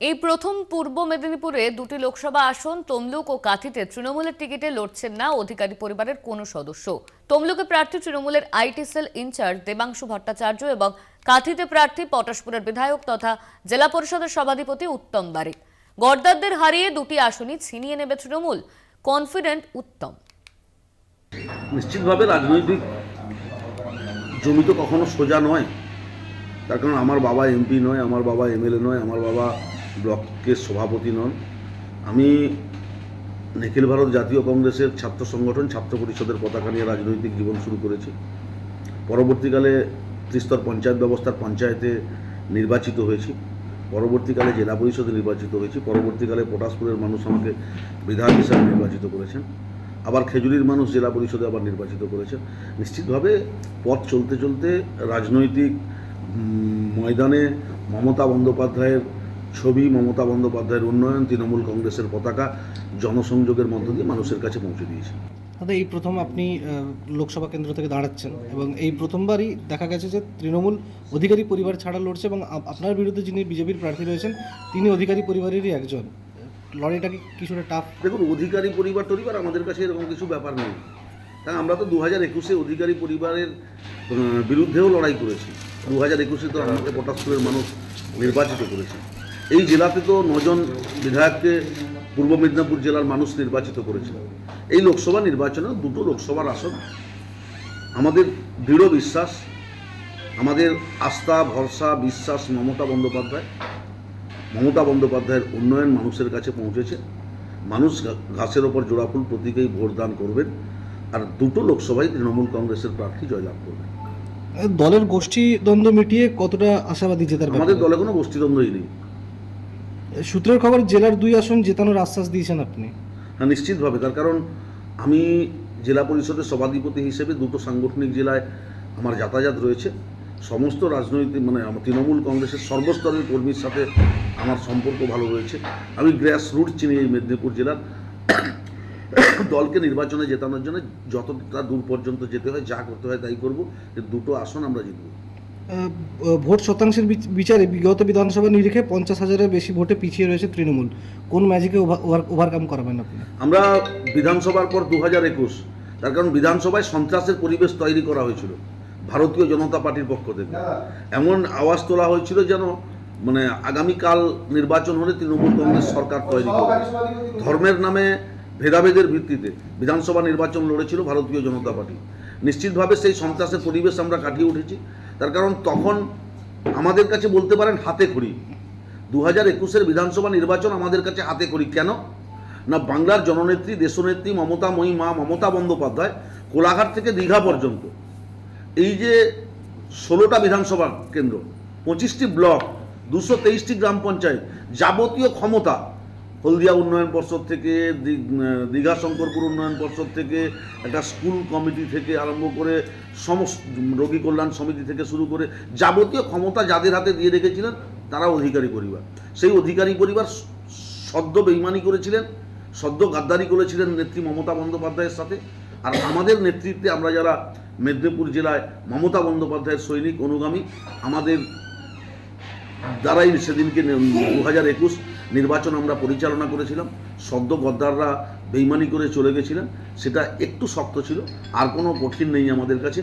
এই প্রথম পূর্ব মেদিনীপুরে দুটি লোকসভা আসন তমলুক ও কাঁথিতে তৃণমূলের টিকিটে লড়ছেন না অধিকারী পরিবারের কোনো সদস্য। তমলুকে প্রার্থী তৃণমূলের IT cell in charge Debangshu Bhattacharya এবং কাঁথিতে প্রার্থী পটাশপুরের বিধায়ক তথা জেলা পরিষদের সভাধিপতি উত্তম বারিক। গর্দারদের হারিয়ে দুটি আসনই ছিনিয়ে নেবে তৃণমূল, কনফিডেন্ট উত্তম। নিশ্চিতভাবে রাজনৈতিক জমি তো কখনো সোজা নয়, তার কারণ আমার বাবা এমপি নয়, আমার বাবা এমএলএ নয়, আমার বাবা ব্লকের সভাপতি নন। আমি নিখিল ভারত জাতীয় কংগ্রেসের ছাত্র সংগঠন ছাত্র পরিষদের পতাকা নিয়ে রাজনৈতিক জীবন শুরু করেছি। পরবর্তীকালে ত্রিস্তর পঞ্চায়েত ব্যবস্থার পঞ্চায়েতে নির্বাচিত হয়েছি, পরবর্তীকালে জেলা পরিষদে নির্বাচিত হয়েছি, পরবর্তীকালে পটাশপুরের মানুষ আমাকে বিধায়ক হিসাবে নির্বাচিত করেছেন, আবার খেজুরির মানুষ জেলা পরিষদে আবার নির্বাচিত করেছেন। নিশ্চিতভাবে পথ চলতে চলতে রাজনৈতিক ময়দানে মমতা বন্দ্যোপাধ্যায়ের ছবি, মমতা বন্দ্যোপাধ্যায়ের উন্নয়ন, তৃণমূল কংগ্রেসের পতাকা জনসংযোগের মধ্য দিয়ে মানুষের কাছে পৌঁছে দিয়েছে। দাদা, এই প্রথম আপনি লোকসভা কেন্দ্র থেকে দাঁড়াচ্ছেন এবং এই প্রথমবারই দেখা গেছে যে তৃণমূল অধিকারী পরিবার ছাড়া লড়ছে এবং আপনার বিরুদ্ধে যিনি বিজেপির প্রার্থী রয়েছেন তিনি অধিকারী পরিবারেরই একজন। লড়াইটা কি কিছুটা টাফ? দেখুন, অধিকারী পরিবার আমাদের কাছে এরকম কিছু ব্যাপার নেই। তাই আমরা তো 2021-এ অধিকারী পরিবারের বিরুদ্ধেও লড়াই করেছি। 2021-এ তো আমাকে পটাশপুরের মানুষ নির্বাচিত করেছে। এই জেলাতে তো 9 জন বিধায়ককে পূর্ব মেদিনীপুর জেলার মানুষ নির্বাচিত করেছে। এই লোকসভা নির্বাচনে দুটো লোকসভার আসন আমাদের দৃঢ় বিশ্বাস, আমাদের আস্থা, ভরসা, বিশ্বাস মমতা বন্দ্যোপাধ্যায়ের উন্নয়ন মানুষের কাছে পৌঁছেছে। মানুষ ঘাসের ওপর জোড়া ফুল প্রতীকেই ভোটদান করবেন, আর দুটো লোকসভায় তৃণমূল কংগ্রেসের প্রার্থী জয়লাভ করবেন। দলের গোষ্ঠী দ্বন্দ্ব মিটিয়ে কতটা আশাবাদী জেতার? আমাদের দলে কোনো গোষ্ঠীদ্বন্দ্বই নেই। সূত্রের খবর জেলার 2 আসন জেতানোর আশ্বাস দিয়েছেন আপনি? হ্যাঁ, নিশ্চিতভাবে। তার কারণ আমি জেলা পরিষদের সভাধিপতি হিসেবে দুটো সাংগঠনিক জেলায় আমার যাতায়াত রয়েছে। সমস্ত রাজনৈতিক আমার তৃণমূল কংগ্রেসের সর্বস্তরের কর্মীর সাথে আমার সম্পর্ক ভালো রয়েছে। আমি গ্রাস রুট চিনি এই মেদিনীপুর জেলার। দলকে নির্বাচনে জেতানোর জন্য যতটা দূর পর্যন্ত যেতে হয়, যা করতে হয় তাই করব। দুটো আসন আমরা জিতব। ভোট শতাংশের বিচারে বিগত বিধানসভা নিরিখে 50,000-এর বেশি ভোটে পিছিয়ে রয়েছে তৃণমূল। কোন ম্যাজিকে ওভারকাম করাবেন আপনি? আমরা বিধানসভার পর 2021, তার কারণ বিধানসভায় সন্ত্রাসের পরিবেশ তৈরি করা হয়েছিল ভারতীয় জনতা পার্টির পক্ষ থেকে। এমন আওয়াজ তোলা হয়েছিল যেন আগামীকাল নির্বাচন হলে তৃণমূল কংগ্রেস সরকার তৈরি করবে। ধর্মের নামে ভেদাভেদের ভিত্তিতে বিধানসভা নির্বাচন লড়েছিল ভারতীয় জনতা পার্টি। নিশ্চিতভাবে সেই সন্ত্রাসের পরিবেশ আমরা কাটিয়ে উঠেছি। তার কারণ তখন আমাদের কাছে বলতে পারেন হাতে খড়ি। 2021-এর বিধানসভা নির্বাচন আমাদের কাছে হাতে খড়ি। কেন না, বাংলার জননেত্রী, দেশনেত্রী মমতাময়ী মা মমতা বন্দ্যোপাধ্যায় কোলাঘাট থেকে দীঘা পর্যন্ত এই যে 16টা বিধানসভা কেন্দ্র, 25টি ব্লক, 223টি গ্রাম পঞ্চায়েত, যাবতীয় ক্ষমতা হলদিয়া উন্নয়ন পর্ষদ থেকে, দীঘা শঙ্করপুর উন্নয়ন পর্ষদ থেকে, একটা স্কুল কমিটি থেকে আরম্ভ করে সমস্ত রোগী কল্যাণ সমিতি থেকে শুরু করে যাবতীয় ক্ষমতা যাদের হাতে দিয়ে রেখেছিলেন তারা অধিকারী পরিবার। সেই অধিকারী পরিবার সদ্য বেইমানি করেছিলেন, সদ্য গাদ্দারি করেছিলেন নেত্রী মমতা বন্দ্যোপাধ্যায়ের সাথে। আর আমাদের নেতৃত্বে আমরা যারা মেদিনীপুর জেলায় মমতা বন্দ্যোপাধ্যায়ের সৈনিক অনুগামী, আমাদের দ্বারাই সেদিনকে 2021 নির্বাচন আমরা পরিচালনা করেছিলাম। সদ্য গদ্দাররা বেইমানি করে চলে গেছিলেন, সেটা একটু শক্ত ছিল। আর কোনো কঠিন নেই আমাদের কাছে।